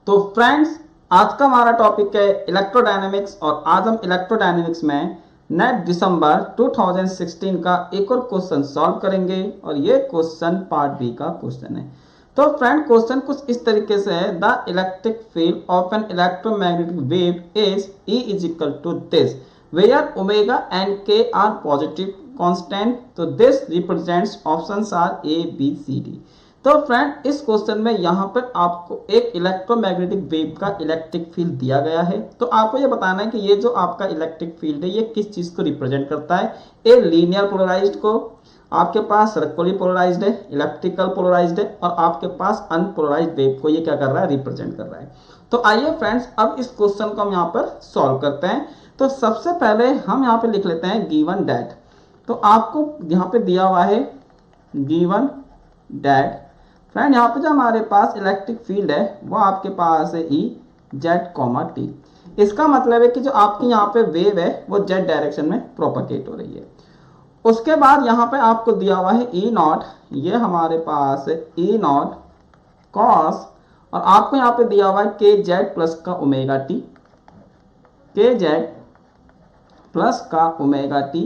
तो फ्रेंड्स, आज का हमारा टॉपिक है इलेक्ट्रोडायनेमिक्स और आज हम इलेक्ट्रोडायनेमिक्स में नेट दिसंबर 2016 का एक और क्वेश्चन सॉल्व करेंगे और ये क्वेश्चन पार्ट बी का क्वेश्चन है। तो फ्रेंड, क्वेश्चन कुछ इस तरीके से है, the electric field of an electromagnetic wave is E is equal to this where omega and K are positive constant. तो this represents options are A B C D. तो friend, इस question में यहाँ पर आपको एक इलेक्ट्रोमैग्नेटिक वेव का electric field दिया गया है। तो आपको ये बताना है कि ये जो आपका इलेक्ट्रिक फील्ड है ये किस चीज को रिप्रेजेंट करता है। ए लीनियर पोलराइज्ड को, आपके पास सर्कुलरली पोलराइज्ड है, इलेक्ट्रिकल पोलराइज्ड है, और आपके पास अनपोलराइज्ड वेव को ये क्या कर रहा है, रिप्रेजेंट कर रहा है। तो आइए फ्रेंड्स, अब इस क्वेश्चन को हम यहाँ पर सॉल्व करते हैं। तो सबसे पहले हम यहाँ पे लिख लेते हैं गिवन डैट। तो आपको यहाँ पे दिया हुआ है गिवन डैट। फ्रेंड, यहाँ पे जो हमारे पास इलेक्ट्रिक फील्ड है वो आपके पास है E जेड कॉमा टी। इसका मतलब है कि जो आपकी यहाँ पे वेव है वो जेड डायरेक्शन में प्रोपगेट हो रही है। उसके बाद यहाँ पे आपको दिया हुआ है E नॉट, ये हमारे पास है E नॉट कॉस, और आपको यहाँ पे दिया हुआ है के जेड प्लस का ओमेगा टी, के जेड प्लस का ओमेगा टी।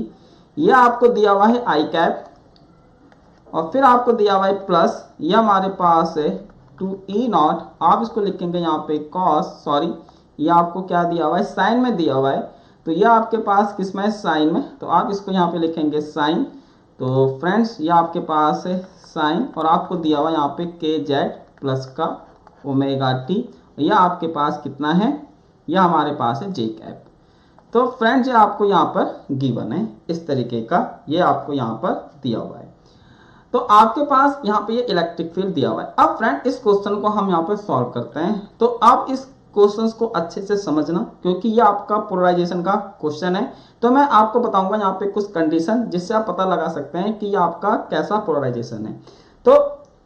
ये आपको दिया हुआ है आई कैप, और फिर आपको दिया हुआ है प्लस, ये हमारे पास है 2E नॉट, आप इसको लिखेंगे यहाँ पे कॉस, सॉरी ये आपको क्या दिया हुआ है, साइन में दिया हुआ है। तो ये आपके पास किस में है, साइन में, तो आप इसको यहाँ पे लिखेंगे साइन। तो फ्रेंड्स, ये आपके पास है साइन, और आपको दिया हुआ है यहाँ पे के जेड प्लस का ओमेगा टी। यह आपके पास कितना है, यह हमारे पास है जे कैप। तो फ्रेंड्स, ये आपको यहाँ पर गिवन है इस तरीके का, ये आपको यहाँ पर दिया हुआ है। तो आपके पास यहाँ पे ये इलेक्ट्रिक फील्ड दिया हुआ है। अब फ्रेंड, इस क्वेश्चन को हम यहाँ पे सॉल्व करते हैं। तो आप इस क्वेश्चंस को अच्छे से समझना, क्योंकि ये आपका पोलराइजेशन का क्वेश्चन है। तो मैं आपको बताऊंगा यहाँ पे कुछ कंडीशन जिससे आप पता लगा सकते हैं कि ये आपका कैसा पोलराइजेशन है। तो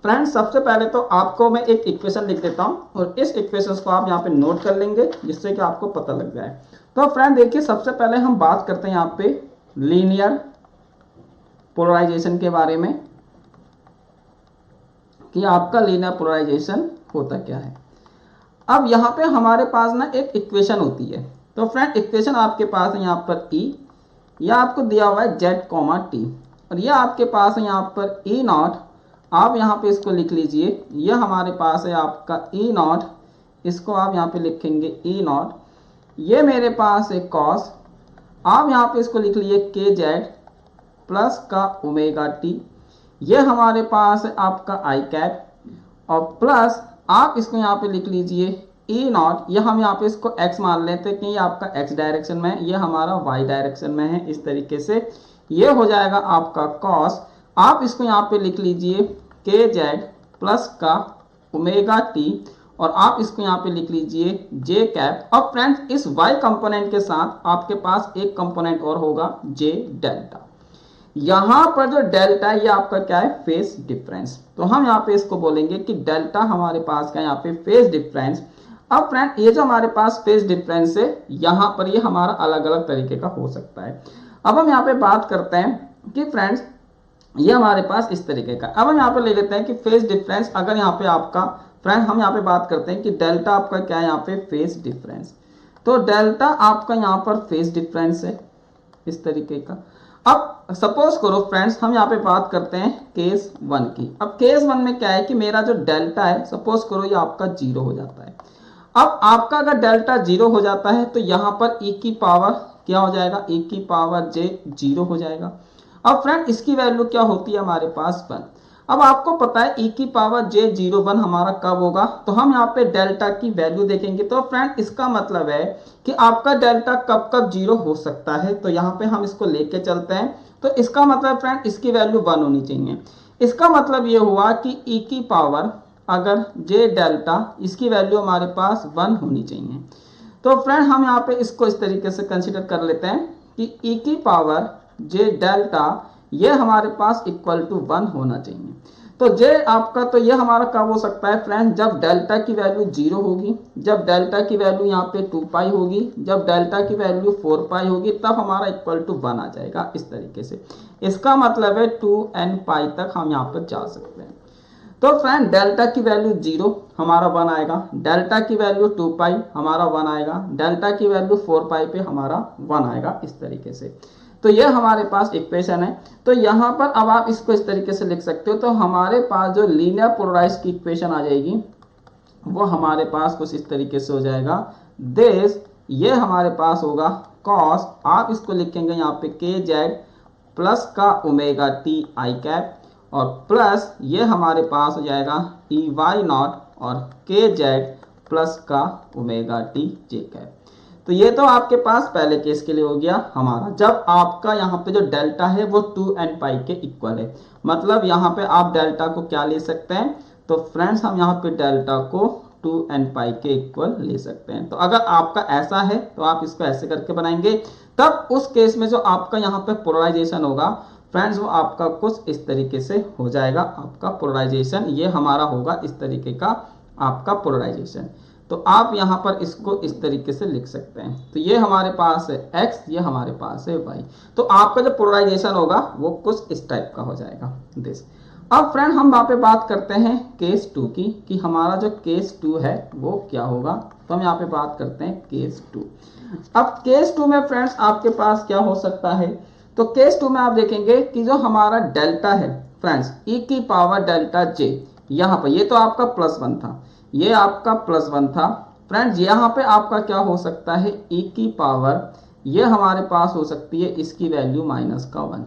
फ्रेंड, सबसे पहले तो आपको मैं एक इक्वेशन लिख देता हूँ और इस इक्वेशन को आप यहाँ पे नोट कर लेंगे जिससे कि आपको पता लग जाए। तो फ्रेंड देखिए, सबसे पहले हम बात करते हैं यहाँ पे लीनियर पोलराइजेशन के बारे में कि आपका लीनियर पोलराइजेशन होता क्या है। अब यहाँ पे हमारे पास ना एक इक्वेशन होती है। तो फ्रेंड, इक्वेशन आपके पास है यहाँ पर E, यह आपको दिया हुआ है जेड कॉमा टी, और यह आपके पास है यहाँ पर E नॉट, आप यहाँ पे इसको लिख लीजिए, यह हमारे पास है आपका E नॉट, इसको आप यहाँ पे लिखेंगे E नॉट। ये मेरे पास है कॉस, आप यहाँ पे इसको लिख लीजिए के जेड प्लस का ओमेगा टी। ये हमारे पास है आपका आई कैप, और प्लस आप इसको यहाँ पे लिख लीजिए E नॉट, ये हम यहाँ पे इसको x मान लेते हैं कि ये आपका x डायरेक्शन में है, ये हमारा y डायरेक्शन में है। इस तरीके से ये हो जाएगा आपका cos, आप इसको यहाँ पे लिख लीजिए के जेड प्लस का ओमेगा टी, और आप इसको यहाँ पे लिख लीजिए जे कैप। अब फ्रेंड्स, इस y कंपोनेंट के साथ आपके पास एक कंपोनेंट और होगा जे डेल्टा। यहां पर जो डेल्टा है ये आपका क्या है, फेज डिफरेंस। तो हम यहाँ पे इसको बोलेंगे कि डेल्टा हमारे पास क्या है, यहाँ पे फेज डिफरेंस। अब फ्रेंड, ये जो हमारे पास फेज डिफरेंस है यहाँ पर ये हमारा अलग अलग तरीके का हो सकता है। अब हम यहाँ पे बात करते हैं कि फ्रेंड्स ये हमारे पास इस तरीके का। अब हम यहाँ पे ले लेते हैं कि फेज डिफरेंस, अगर यहाँ पे आपका फ्रेंड, हम यहाँ पे बात करते हैं कि डेल्टा आपका क्या है, यहाँ पे फेज डिफरेंस। तो डेल्टा आपका यहाँ पर फेज डिफरेंस है इस तरीके का। अब सपोज करो फ्रेंड्स, हम यहाँ पे बात करते हैं केस 1 की। अब केस 1 में क्या है कि मेरा जो डेल्टा है, सपोज करो ये आपका 0 हो जाता है। अब आपका अगर डेल्टा 0 हो जाता है तो यहाँ पर e की पावर क्या हो जाएगा, e की पावर j 0 हो जाएगा। अब फ्रेंड, इसकी वैल्यू क्या होती है हमारे पास 1। अब आपको पता है e की पावर j 0 1 हमारा कब होगा, तो हम यहाँ पे डेल्टा की वैल्यू देखेंगे। तो फ्रेंड, इसका मतलब है कि आपका डेल्टा कब कब 0 हो सकता है। तो यहाँ पे हम इसको लेके चलते हैं। तो इसका मतलब फ्रेंड, इसकी वैल्यू 1 होनी चाहिए। इसका मतलब ये हुआ कि e की पावर अगर j डेल्टा, इसकी वैल्यू हमारे पास 1 होनी चाहिए। तो फ्रेंड, हम यहाँ पे इसको इस तरीके से कंसिडर कर लेते हैं कि e की पावर j डेल्टा ये हमारे पास इक्वल टू 1 होना चाहिए। तो j आपका, तो ये हमारा कब हो सकता है फ्रेंड, जब डेल्टा की वैल्यू 0 होगी, जब डेल्टा की वैल्यू यहाँ पे 2 पाई होगी, जब डेल्टा की वैल्यू 4 पाई होगी, तब हमारा इक्वल टू 1 आ जाएगा इस तरीके से। इसका मतलब है 2n पाई तक हम यहाँ पर जा सकते हैं। तो फ्रेंड डेल्टा की वैल्यू 0 हमारा 1 आएगा, डेल्टा की वैल्यू 2 पाई हमारा 1 आएगा, डेल्टा की वैल्यू 4 पाई पे हमारा 1 आएगा, इस तरीके से। तो ये हमारे पास इक्वेशन है। तो यहाँ पर अब आप इसको इस तरीके से लिख सकते हो। तो हमारे पास जो लीनियर पोलराइज की इक्वेशन आ जाएगी वो हमारे पास कुछ इस तरीके से हो जाएगा। दिस ये हमारे पास होगा कॉस, आप इसको लिखेंगे यहाँ पे के जेड प्लस का ओमेगा टी आई कैप, और प्लस ये हमारे पास हो जाएगा ई वाई नॉट और के जेड प्लस का ओमेगा टी जे कैप। तो ये तो आपके पास पहले केस के लिए हो गया हमारा, जब आपका यहाँ पे जो डेल्टा है वो 2n पाई के इक्वल है। मतलब यहाँ पे आप डेल्टा को क्या ले सकते हैं, तो फ्रेंड्स हम यहाँ पे डेल्टा को 2n पाई के इक्वल ले सकते हैं। तो अगर आपका ऐसा है तो आप इसको ऐसे करके बनाएंगे, तब उस केस में जो आपका यहाँ पे पोलराइजेशन होगा फ्रेंड्स वो आपका कुछ इस तरीके से हो जाएगा। आपका पोलराइजेशन ये हमारा होगा इस तरीके का आपका पोलराइजेशन। तो आप यहाँ पर इसको इस तरीके से लिख सकते हैं। तो ये हमारे पास है x, ये हमारे पास है y। तो आपका जो पोलराइजेशन होगा वो कुछ इस टाइप का हो जाएगा दिस। अब फ्रेंड हम वहाँ पे बात करते हैं केस 2 की, कि हमारा जो केस 2 है वो क्या होगा। तो हम यहाँ पे बात करते हैं केस 2। अब केस 2 में फ्रेंड्स आपके पास क्या हो सकता है, तो केस 2 में आप देखेंगे कि जो हमारा डेल्टा है फ्रेंड्स e की पावर डेल्टा j, यहाँ पर ये तो आपका +1 था, ये आपका +1 था फ्रेंड्स। यहाँ पे आपका क्या हो सकता है e की पावर, ये हमारे पास हो सकती है इसकी वैल्यू -1।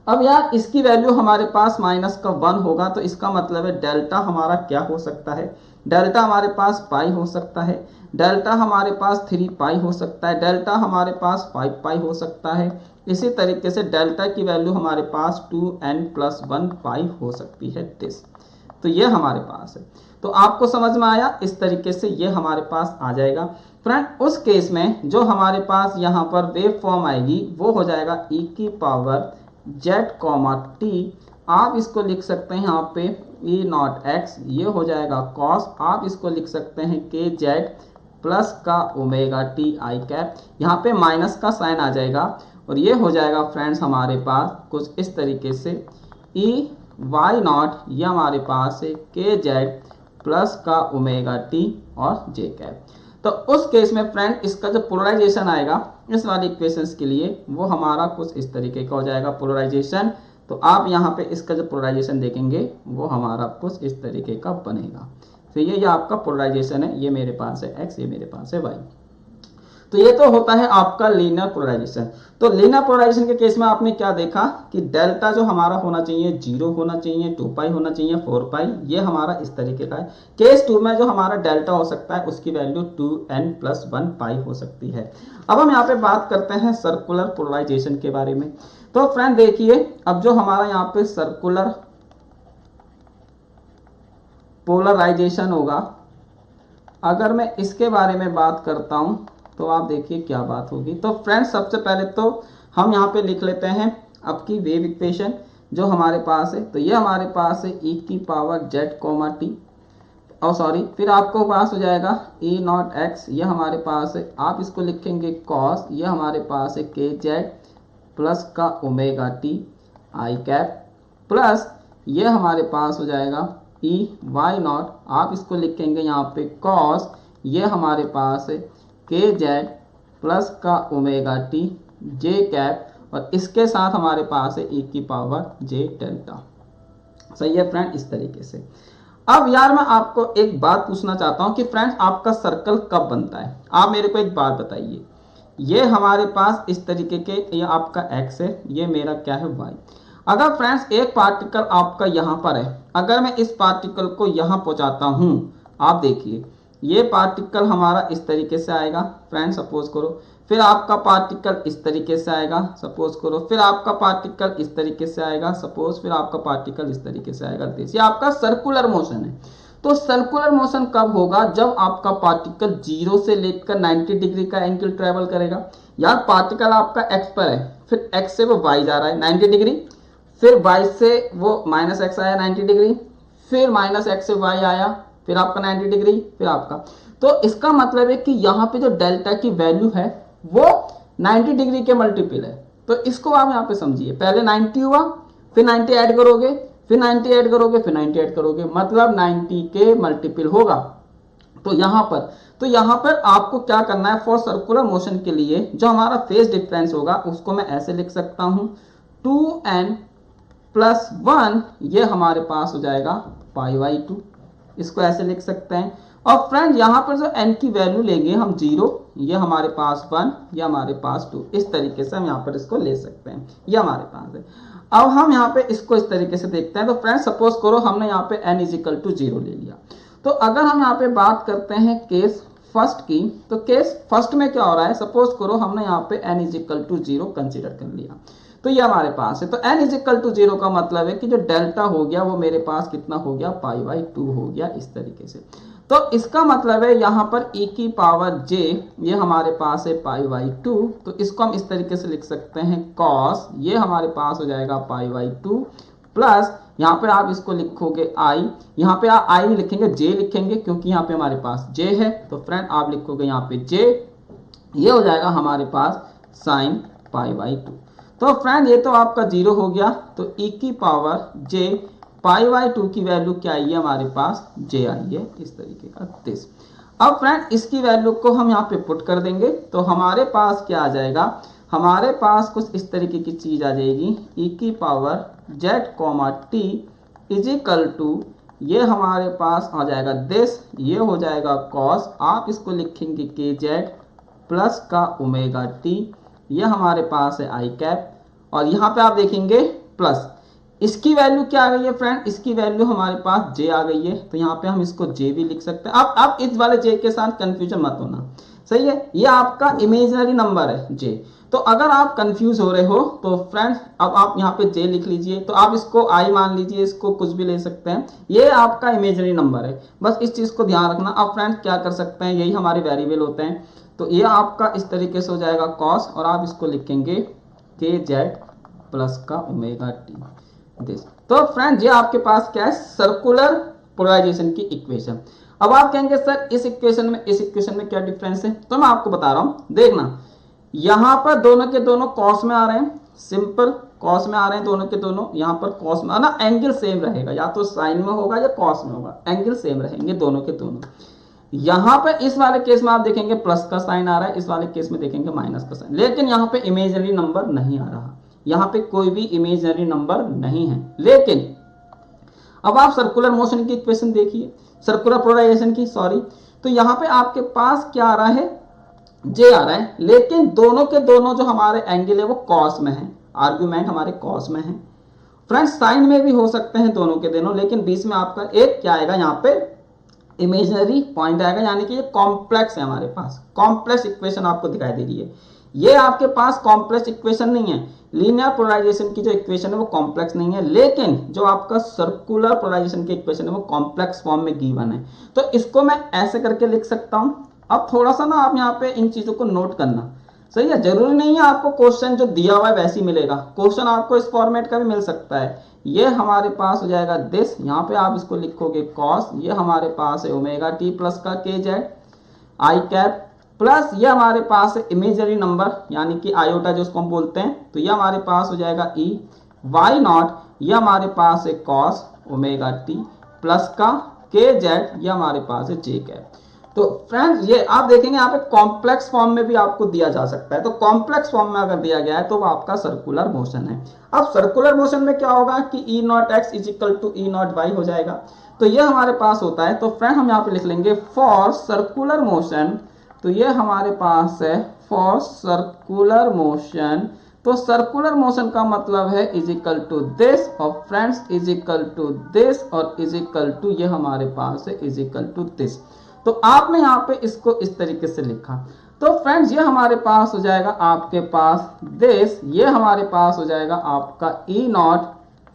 अब यार इसकी वैल्यू हमारे पास -1 होगा, तो इसका मतलब है डेल्टा हमारा क्या हो सकता है, डेल्टा हमारे पास पाई हो सकता है, डेल्टा हमारे पास 3 पाई हो सकता है, डेल्टा हमारे पास 5 पाई हो सकता है। इसी तरीके से डेल्टा की वैल्यू हमारे पास 2n+1 पाई हो सकती है दिस। तो ये हमारे पास है। तो आपको समझ में आया, इस तरीके से ये हमारे पास आ जाएगा फ्रेंड। उस केस में जो हमारे पास यहाँ पर वेव फॉर्म आएगी वो हो जाएगा e की पावर z, t, आप इसको लिख सकते हैं यहाँ पे e नॉट x, ये हो जाएगा cos, आप इसको लिख सकते हैं के जेड प्लस का ओमेगा टी आई कैप, यहाँ पे माइनस का साइन आ जाएगा, और ये हो जाएगा फ्रेंड्स हमारे पास कुछ इस तरीके से e वाई नॉट, ये हमारे पास है के जेड प्लस का ओमेगा टी और जे कैप। तो उस केस में फ्रेंड इसका जो पोलराइजेशन आएगा इस वाली इक्वेशंस के लिए वो हमारा कुछ इस तरीके का हो जाएगा पोलराइजेशन। तो आप यहाँ पे इसका जो पोलराइजेशन देखेंगे वो हमारा कुछ इस तरीके का बनेगा। तो ये आपका पोलराइजेशन है, ये मेरे पास है x, ये मेरे पास है y। तो ये तो होता है आपका लीनियर पोलराइजेशन। तो लीनियर पोलराइजेशन के केस में आपने क्या देखा कि डेल्टा जो हमारा होना चाहिए 0 होना चाहिए, 2 पाई होना चाहिए, 4 पाई, ये हमारा इस तरीके का है। केस 2 में जो हमारा डेल्टा हो सकता है उसकी वैल्यू 2n+1 पाई हो सकती है। अब हम यहाँ पे बात करते हैं सर्कुलर पोलराइजेशन के बारे में। तो फ्रेंड देखिए, अब जो हमारा यहाँ पे सर्कुलर पोलराइजेशन होगा, अगर मैं इसके बारे में बात करता हूं तो आप देखिए क्या बात होगी। तो फ्रेंड्स सबसे पहले तो हम यहाँ पे लिख लेते हैं आपकी वेव इक्वेशन जो हमारे पास है। तो ये हमारे पास है e की पावर z, t, और सॉरी फिर आपको पास हो जाएगा e नॉट x, ये हमारे पास है, आप इसको लिखेंगे cos, ये हमारे पास है के जेड प्लस का omega T I cap, plus ये हमारे पास हो जाएगा e वाई नॉट, आप इसको लिखेंगे यहाँ पे cos, ये हमारे पास है के जेड प्लस का ओमेगा टी जे कैप, और इसके साथ हमारे पास है e की पावर j डेल्टा। सही है फ्रेंड, इस तरीके से। अब यार मैं आपको एक बात पूछना चाहता हूं कि फ्रेंड्स आपका सर्कल कब बनता है। आप मेरे को एक बात बताइए, ये हमारे पास इस तरीके के, ये आपका x है, ये मेरा क्या है y। अगर फ्रेंड्स एक पार्टिकल आपका यहाँ पर है, अगर मैं इस पार्टिकल को यहाँ पहुँचाता हूँ, आप देखिए ये पार्टिकल हमारा इस तरीके से आएगा फ्रेंड, सपोज करो, फिर आपका पार्टिकल इस तरीके से आएगा सपोज करो, फिर आपका पार्टिकल इस तरीके से आएगा सपोज, फिर आपका पार्टिकल इस तरीके से आएगा। ये आपका सर्कुलर मोशन है। तो सर्कुलर मोशन कब होगा, जब आपका पार्टिकल 0 से लेकर 90 डिग्री का एंगल ट्रेवल करेगा। यार पार्टिकल आपका x पर है, फिर x से वो y जा रहा है 90 डिग्री, फिर y से वो -x आया 90 डिग्री, फिर -x से y आया, फिर आपका 90 डिग्री, फिर आपका। तो इसका मतलब है कि यहाँ पे जो डेल्टा की वैल्यू है वो 90 डिग्री के मल्टीपल है। तो इसको आप यहाँ पे समझिए, पहले 90 हुआ, फिर 90 ऐड करोगे, फिर 90 ऐड करोगे, फिर 90 ऐड करोगे, मतलब 90 के मल्टीपल होगा। तो यहाँ पर आपको क्या करना है, फॉर सर्कुलर मोशन के लिए जो हमारा फेज डिफरेंस होगा उसको मैं ऐसे लिख सकता हूं 2n+1, ये हमारे पास हो जाएगा π/2, इसको ऐसे लिख सकते हैं। और फ्रेंड यहाँ पर जो n की वैल्यू लेंगे हम 0, ये हमारे पास 1, ये हमारे पास 2, इस तरीके से हम यहाँ पर इसको ले सकते हैं, ये हमारे पास है। अब हम यहाँ पे इसको इस तरीके से देखते हैं। तो फ्रेंड सपोज करो हमने यहाँ पे n = 0 ले लिया। तो अगर हम यहाँ पे बात करते हैं केस फर्स्ट की, तो केस फर्स्ट में क्या हो रहा है, सपोज करो हमने यहाँ पे n = 0 कंसिडर कर लिया, तो ये हमारे पास है। तो n = 0 का मतलब है कि जो डेल्टा हो गया वो मेरे पास कितना हो गया, π/2 हो गया, इस तरीके से। तो इसका मतलब है यहाँ पर e⁻j, ये हमारे पास है π/2, तो इसको हम इस तरीके से लिख सकते हैं cos, ये हमारे पास हो जाएगा π/2 प्लस यहाँ पे आप इसको लिखोगे i, यहाँ पे आप i नहीं लिखेंगे j लिखेंगे क्योंकि यहाँ पे हमारे पास j है। तो फ्रेंड आप लिखोगे यहाँ पे j, ये हो जाएगा हमारे पास sin π/2। तो फ्रेंड ये तो आपका 0 हो गया। तो e⁻j π/2 की वैल्यू क्या आई है हमारे पास, j आई है, इस तरीके का दिस। अब फ्रेंड इसकी वैल्यू को हम यहाँ पे पुट कर देंगे, तो हमारे पास क्या आ जाएगा, हमारे पास कुछ इस तरीके की चीज आ जाएगी, e⁻z, t ये हमारे पास आ जाएगा दिस, ये हो जाएगा cos, आप इसको लिखेंगे kz प्लस का ओमेगा t, ये हमारे पास है i कैप, और यहाँ पे आप देखेंगे प्लस, इसकी वैल्यू क्या आ गई है फ्रेंड, इसकी वैल्यू हमारे पास j आ गई है। तो यहाँ पे हम इसको j भी लिख सकते हैं। अब इस वाले j के साथ कंफ्यूजन मत होना, सही है, ये आपका इमेजिनरी नंबर है j। तो अगर आप कंफ्यूज हो रहे हो तो फ्रेंड अब आप यहाँ पे j लिख लीजिए, तो आप इसको i मान लीजिए, इसको कुछ भी ले सकते हैं, ये आपका इमेजिनरी नंबर है, बस इस चीज को ध्यान रखना। अब फ्रेंड क्या कर सकते हैं, यही हमारे वेरिएबल होते हैं, तो ये आपका इस तरीके से हो जाएगा cos, और आप इसको लिखेंगे kz प्लस का ओमेगा t दिस। तो फ्रेंड ये आपके पास क्या है, सर्कुलर पोलराइजेशन की इक्वेशन। अब आप कहेंगे सर इस इक्वेशन में इस इक्वेशन में क्या डिफरेंस है, तो मैं आपको बता रहा हूं, देखना यहाँ पर दोनों के दोनों कॉस में आ रहे हैं, सिंपल कॉस में आ रहे हैं दोनों के दोनों, यहाँ पर कॉस में आना, एंगल सेम रहेगा, या तो साइन में होगा या कॉस में होगा, एंगल सेम रहेंगे दोनों के दोनों। यहाँ पे इस वाले केस में आप देखेंगे प्लस का साइन आ रहा है, इस वाले केस में देखेंगे माइनस का साइन, लेकिन यहाँ पे इमेजिनरी नंबर नहीं आ रहा, यहाँ पे कोई भी इमेजिनरी नंबर नहीं है। लेकिन अब आप सर्कुलर मोशन की इक्वेशन देखिए, सर्कुलर पोलराइजेशन की, सॉरी, तो यहाँ पे आपके पास क्या आ रहा है, j आ रहा है, लेकिन दोनों के दोनों जो हमारे एंगल है वो कॉस में है, आर्गुमेंट हमारे कॉस में है। फ्रेंड्स साइन में भी हो सकते हैं दोनों के दोनों, लेकिन बीच में आपका एक क्या आएगा, यहाँ पे इमेजिनरी पॉइंट आएगा, यानी कि ये कॉम्प्लेक्स है, हमारे पास कॉम्प्लेक्स इक्वेशन आपको दिखाई दे रही है। ये आपके पास कॉम्प्लेक्स इक्वेशन नहीं है, लीनियर पोलराइजेशन की जो इक्वेशन है वो कॉम्प्लेक्स नहीं है, लेकिन जो आपका सर्कुलर पोलराइजेशन की इक्वेशन है वो कॉम्प्लेक्स फॉर्म में गिवन है। तो इसको मैं ऐसे करके लिख सकता हूं। अब थोड़ा सा ना आप यहाँ पे इन चीजों को नोट करना, सही है, जरूरी नहीं है आपको क्वेश्चन जो दिया हुआ है वैसे ही मिलेगा, क्वेश्चन आपको इस फॉर्मेट का भी मिल सकता है। ये हमारे पास हो जाएगा दिस, यहाँ पे आप इसको लिखोगे कॉस, ये हमारे पास है ओमेगा टी प्लस का kz आई कैप, प्लस ये हमारे पास है इमेजिनरी नंबर यानी कि आयोटा जो उसको हम बोलते हैं, तो ये हमारे पास हो जाएगा ई वाई नॉट, ये हमारे पास है कॉस ओमेगा टी प्लस का kz, ये हमारे पास है जे कैप। तो फ्रेंड्स ये आप देखेंगे यहाँ पे कॉम्प्लेक्स फॉर्म में भी आपको दिया जा सकता है, तो कॉम्प्लेक्स फॉर्म में अगर दिया गया है तो वो आपका सर्कुलर मोशन है। अब सर्कुलर मोशन में क्या होगा कि E naught X is equal to E naught Y हो जाएगा, तो ये हमारे पास होता है। तो फ्रेंड हम यहाँ पे लिख लेंगे फॉर सर्कुलर मोशन, तो ये हमारे पास है फॉर सर्कुलर मोशन, तो सर्कुलर मोशन का मतलब है इज इक्वल टू दिस, और friends is equal to this, और इज इक्वल टू ये हमारे पास है इज इक्वल टू दिस। तो आपने यहाँ पे इसको इस तरीके से लिखा, तो फ्रेंड्स ये हमारे पास हो जाएगा आपके पास दिस, ये हमारे पास हो जाएगा आपका ई नॉट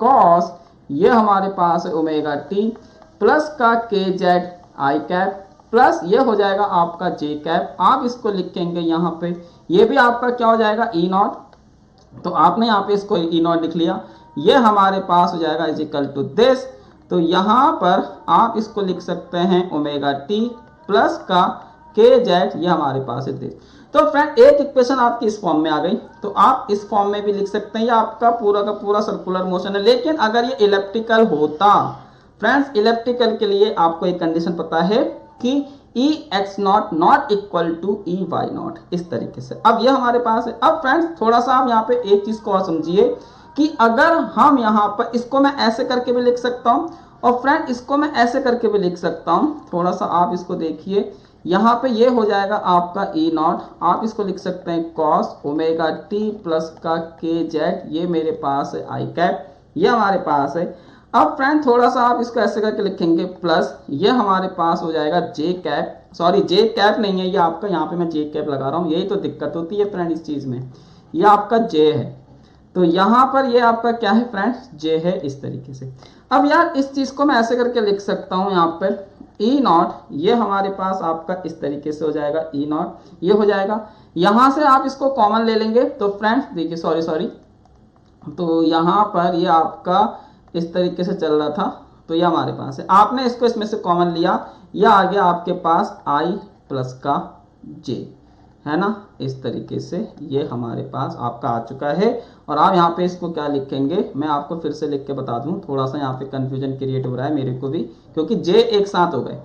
कॉस, ये हमारे पास है ओमेगा टी प्लस का kz आई कैप, प्लस ये हो जाएगा आपका जे कैप, आप इसको लिखेंगे यहाँ पे, ये भी आपका क्या हो जाएगा ई नॉट, तो आपने यहाँ पे इसको ई नॉट लिख लिया, ये हमारे पास हो जाएगा इज इक्वल टू दिस, तो यहाँ पर आप इसको लिख सकते हैं ओमेगा टी प्लस का kz, ये हमारे पास है दिस। तो फ्रेंड एक इक्वेशन आपकी इस फॉर्म में आ गई, तो आप इस फॉर्म में भी लिख सकते हैं, ये आपका पूरा का पूरा सर्कुलर मोशन है। लेकिन अगर ये इलेप्टिकल होता फ्रेंड्स, इलेप्टिकल के लिए आपको एक कंडीशन पता है कि E X naught not equal to E Y naught, इस तरीके से। अब ये हमारे पास है। अब फ्रेंड्स थोड़ा सा आप यहाँ पे एक चीज को और समझिए कि अगर हम यहाँ पर इसको मैं ऐसे करके भी लिख सकता हूँ, और फ्रेंड इसको मैं ऐसे करके भी लिख सकता हूँ। थोड़ा सा आप इसको देखिए, यहाँ पे ये हो जाएगा आपका ई नॉट, आप इसको लिख सकते हैं कॉस ओमेगा टी प्लस का के जेड, ये मेरे पास है आई कैप, ये हमारे पास है। अब फ्रेंड थोड़ा सा आप इसको ऐसे करके लिखेंगे प्लस, ये हमारे पास हो जाएगा जे कैप, सॉरी जे कैप नहीं है ये आपका, यहाँ पे मैं जे कैप लगा रहा हूँ, यही तो दिक्कत होती है फ्रेंड इस चीज में, ये आपका जे है, तो यहाँ पर ये आपका क्या है फ्रेंड्स, जे है, इस तरीके से। अब यार इस चीज को मैं ऐसे करके लिख सकता हूँ यहाँ पर ई नॉट, ये हमारे पास आपका इस तरीके से हो जाएगा ई नॉट, ये हो जाएगा। यहाँ से आप इसको कॉमन ले लेंगे तो फ्रेंड्स देखिए, सॉरी तो यहाँ पर ये आपका इस तरीके से चल रहा था, तो ये हमारे पास है, आपने इसको इसमें से कॉमन लिया, यह आ गया आपके पास आई प्लस का जे, है ना, इस तरीके से ये हमारे पास आपका आ चुका है। और आप यहाँ पे इसको क्या लिखेंगे, मैं आपको फिर से लिख के बता दूं, थोड़ा सा यहाँ पे कंफ्यूजन क्रिएट हो रहा है मेरे को भी, क्योंकि जे एक साथ हो गए।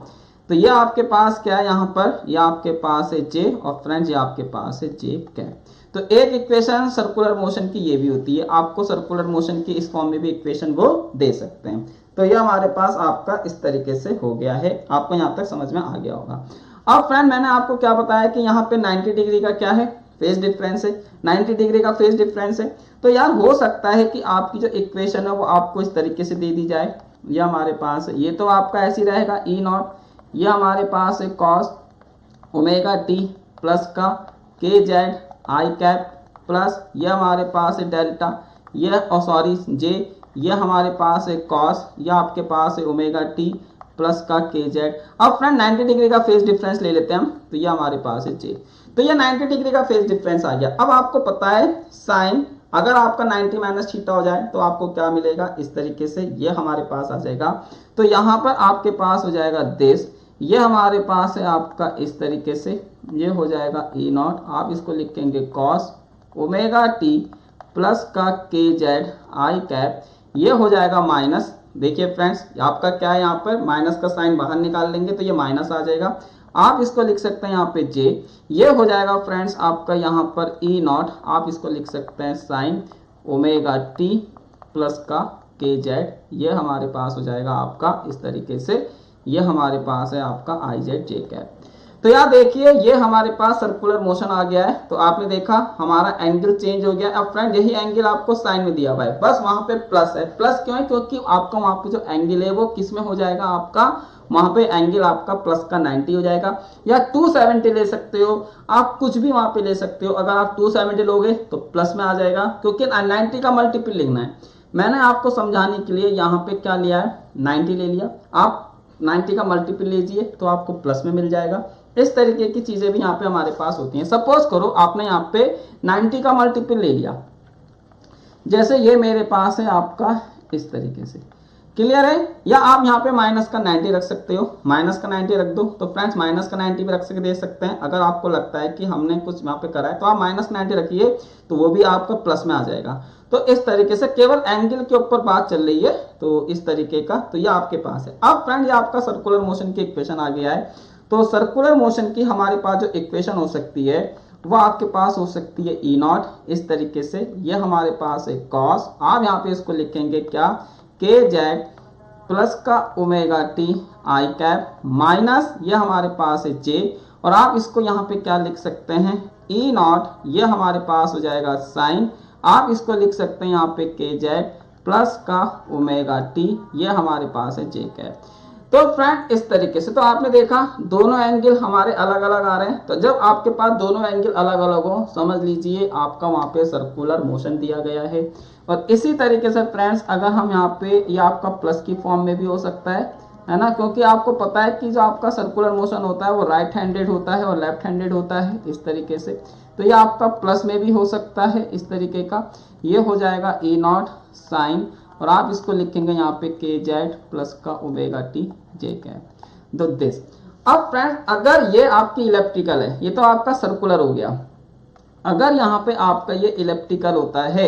तो ये आपके पास क्या है यहाँ पर, ये आपके पास है जे, और फ्रेंड्स ये आपके पास है जे कैप। तो एक इक्वेशन सर्कुलर मोशन की ये भी होती है, आपको सर्कुलर मोशन की इस फॉर्म में भी इक्वेशन वो दे सकते हैं। तो ये हमारे पास आपका इस तरीके से हो गया है, आपको यहाँ तक समझ में आ गया होगा। अब फ्रेंड मैंने आपको क्या बताया कि यहाँ पे 90 डिग्री का क्या है, फेज डिफरेंस है, 90 डिग्री का फेज डिफरेंस है। तो यार हो सकता है कि आपकी जो इक्वेशन है वो आपको इस तरीके से दे दी जाए, ये हमारे पास है, ये तो आपका ऐसे ही रहेगा ई नॉट, ये हमारे पास है कॉस ओमेगा टी प्लस का के जेड आई कैप प्लस ये हमारे पास है डेल्टा, ये सॉरी जे, ये हमारे पास है कॉस, ये आपके पास है ओमेगा टी प्लस का के जेड। अब फ्रेंड 90 डिग्री का फेज डिफरेंस ले लेते हैं हम, तो ये हमारे पास है जे, तो ये 90 डिग्री का फेज डिफरेंस आ गया। अब आपको पता है साइन, अगर आपका 90 माइनस थीटा हो जाए तो आपको क्या मिलेगा, इस तरीके से ये हमारे पास आ जाएगा। तो यहाँ पर आपके पास हो जाएगा दिस, ये हमारे पास है आपका इस तरीके से, ये हो जाएगा ई नॉट, आप इसको लिखेंगे कॉस ओमेगा टी प्लस का के जेड आई कैप, ये हो जाएगा माइनस, देखिए फ्रेंड्स आपका क्या है, यहाँ पर माइनस का साइन बाहर निकाल लेंगे तो ये माइनस आ जाएगा, आप इसको लिख सकते हैं यहाँ पे जे, ये हो जाएगा फ्रेंड्स आपका यहाँ पर ई नॉट, आप इसको लिख सकते हैं साइन ओमेगा टी प्लस का के जेड, ये हमारे पास हो जाएगा आपका इस तरीके से, ये हमारे पास है आपका आई जेड जे कैप। तो यार देखिए ये हमारे पास सर्कुलर मोशन आ गया है, तो आपने देखा हमारा एंगल चेंज हो गया। अब फ्रेंड यही एंगल आपको साइन में दिया हुआ है, बस वहां पे प्लस है, प्लस क्यों है, क्योंकि आपका वहां पे जो एंगल है वो किस में हो जाएगा, आपका वहां पे एंगल आपका प्लस का 90 हो जाएगा, या 270 ले सकते हो, आप कुछ भी वहां पे ले सकते हो। अगर आप 270 लोगे तो प्लस में आ जाएगा, क्योंकि 90 का मल्टीपल लिखना है। मैंने आपको समझाने के लिए यहाँ पे क्या लिया है, 90 ले लिया, आप 90 का मल्टीपल लीजिए तो आपको प्लस में मिल जाएगा। इस तरीके की चीजें भी यहाँ पे हमारे पास होती हैं। सपोज करो आपने यहाँ पे 90 का मल्टीपल ले लिया, जैसे ये मेरे पास है आपका इस तरीके से, क्लियर है, या आप यहाँ पे माइनस का 90 रख सकते हो, माइनस का 90 रख दो, तो फ्रेंड्स माइनस का 90 भी रख सकते दे सकते हैं। अगर आपको लगता है कि हमने कुछ यहाँ पे करा है तो आप माइनस 90 रखिए, तो वो भी आपका प्लस में आ जाएगा। तो इस तरीके से केवल एंगल के ऊपर बात चल रही है, तो इस तरीके का, तो ये आपके पास है। अब फ्रेंड ये आपका सर्कुलर मोशन की इक्वेशन आ गया है। तो सर्कुलर मोशन की हमारे पास जो इक्वेशन हो सकती है वो आपके पास हो सकती है ई नॉट, इस तरीके से, ये हमारे पास है कॉस, आप यहाँ पे इसको लिखेंगे क्या, के जेड प्लस का omega T I cap minus ये हमारे पास है जे, और आप इसको यहाँ पे क्या लिख सकते हैं, ई नॉट, ये हमारे पास हो जाएगा साइन, आप इसको लिख सकते हैं यहाँ पे के जेड प्लस का ओमेगा टी, ये हमारे पास है जे कैप। तो फ्रेंड इस तरीके से, तो आपने देखा दोनों एंगल हमारे अलग अलग आ रहे हैं। तो जब आपके पास दोनों एंगल अलग अलग हो, समझ लीजिए आपका वहां पे सर्कुलर मोशन दिया गया है। और इसी तरीके से फ्रेंड्स अगर हम यहाँ पे, ये आपका प्लस की फॉर्म में भी हो सकता है ना, क्योंकि आपको पता है कि जो आपका सर्कुलर मोशन होता है वो राइट हैंडेड होता है और लेफ्ट हैंडेड होता है, इस तरीके से। तो ये आपका प्लस में भी हो सकता है इस तरीके का, ये हो जाएगा ए नॉट साइन, और आप इसको लिखेंगे यहाँ पे के जेड प्लस का ओमेगा टी जे कैप, दो दिस। अब फ्रेंड्स अगर ये आपकी इलेप्टिकल है, ये तो आपका सर्कुलर हो गया, अगर यहाँ पे आपका ये इलेप्टिकल होता है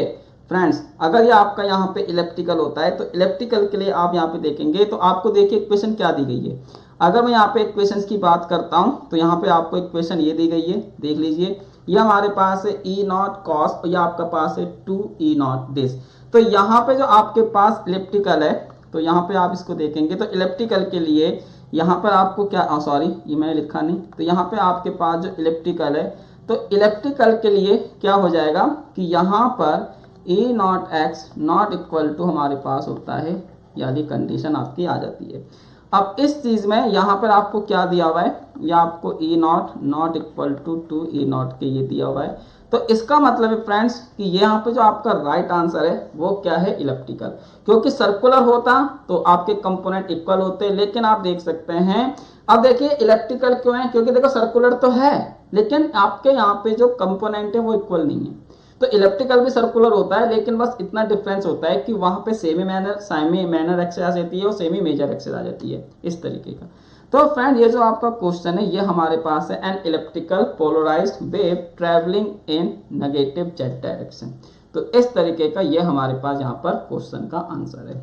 फ्रेंड्स, अगर ये आपका यहाँ पे इलेप्टिकल होता है, तो इलेप्टिकल के लिए आप यहाँ पे देखेंगे तो आपको देखिए इक्वेशन क्या दी गई है। अगर मैं यहाँ पे इक्वेशंस की बात करता हूँ तो यहाँ पे आपको इक्वेशन ये दी गई है, देख लीजिए, ये हमारे पास है ई नॉट कॉस और ये आपका पास है 2E0 दिस। तो यहाँ पे जो आपके पास इलेप्टिकल है, तो यहाँ पे आप इसको देखेंगे तो इलेप्टिकल के लिए यहाँ पर आपको क्या, सॉरी ये मैंने लिखा नहीं, तो यहाँ पे आपके पास जो इलेप्टिकल है, तो इलेप्टिकल के लिए क्या हो जाएगा कि यहाँ पर E0x नॉट इक्वल टू हमारे पास होता है, यानी कंडीशन आपकी आ जाती है। अब इस चीज में यहाँ पर आपको क्या दिया हुआ है, या आपको E0 not equal to 2E0 के ये दिया हुआ है। तो इसका मतलब है फ्रेंड्स कि ये यहाँ पे जो आपका राइट आंसर है वो क्या है, इलेप्टिकल। क्योंकि सर्कुलर होता तो आपके कंपोनेंट इक्वल होते, लेकिन आप देख सकते हैं, अब देखिए इलेप्टिकल क्यों है, क्योंकि देखो सर्कुलर तो है लेकिन आपके यहाँ पे जो कंपोनेंट है वो इक्वल नहीं है। तो इलेप्टिकल भी सर्कुलर होता है, लेकिन बस इतना डिफरेंस होता है कि वहां पे सेमी मैनर एक्सेस आ जाती है और सेमी मेजर एक्सेस आ जाती है, इस तरीके का। तो फ्रेंड ये जो आपका क्वेश्चन है ये हमारे पास है, an elliptical polarized wave travelling in negative Z direction. तो इस तरीके का ये हमारे पास यहाँ पर क्वेश्चन का आंसर है।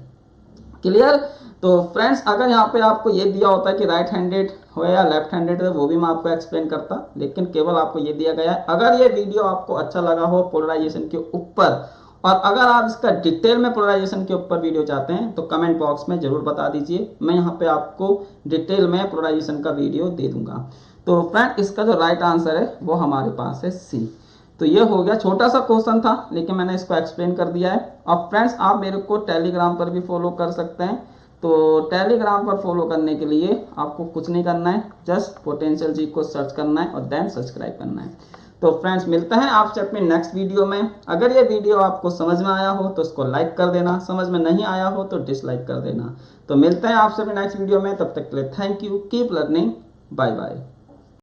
क्लियर। तो फ्रेंड्स अगर यहाँ पे आपको ये दिया होता है कि राइट हैंडेड हो या लेफ्ट हैंडेड है, वो भी मैं आपको एक्सप्लेन करता, लेकिन केवल आपको ये दिया गया है। अगर ये वीडियो आपको अच्छा लगा हो पोलराइजेशन के ऊपर, और अगर आप इसका डिटेल में पोलराइजेशन के ऊपर वीडियो चाहते हैं तो कमेंट बॉक्स में जरूर बता दीजिए, मैं यहाँ पे आपको डिटेल में पोलराइजेशन का वीडियो दे दूंगा। तो फ्रेंड इसका जो राइट आंसर है वो हमारे पास है सी। तो ये हो गया, छोटा सा क्वेश्चन था लेकिन मैंने इसको एक्सप्लेन कर दिया है। अब फ्रेंड्स आप मेरे को टेलीग्राम पर भी फॉलो कर सकते हैं। तो टेलीग्राम पर फॉलो करने के लिए आपको कुछ नहीं करना है, जस्ट पोटेंशियल जी को सर्च करना है और देन सब्सक्राइब करना है। तो फ्रेंड्स मिलते हैं आपसे अपनी नेक्स्ट वीडियो में। अगर ये वीडियो आपको समझ में आया हो तो इसको लाइक कर देना, समझ में नहीं आया हो तो डिसलाइक कर देना। तो मिलते हैं आपसे अपनी नेक्स्ट वीडियो में, तब तक के लिए thank you, keep learning, bye bye.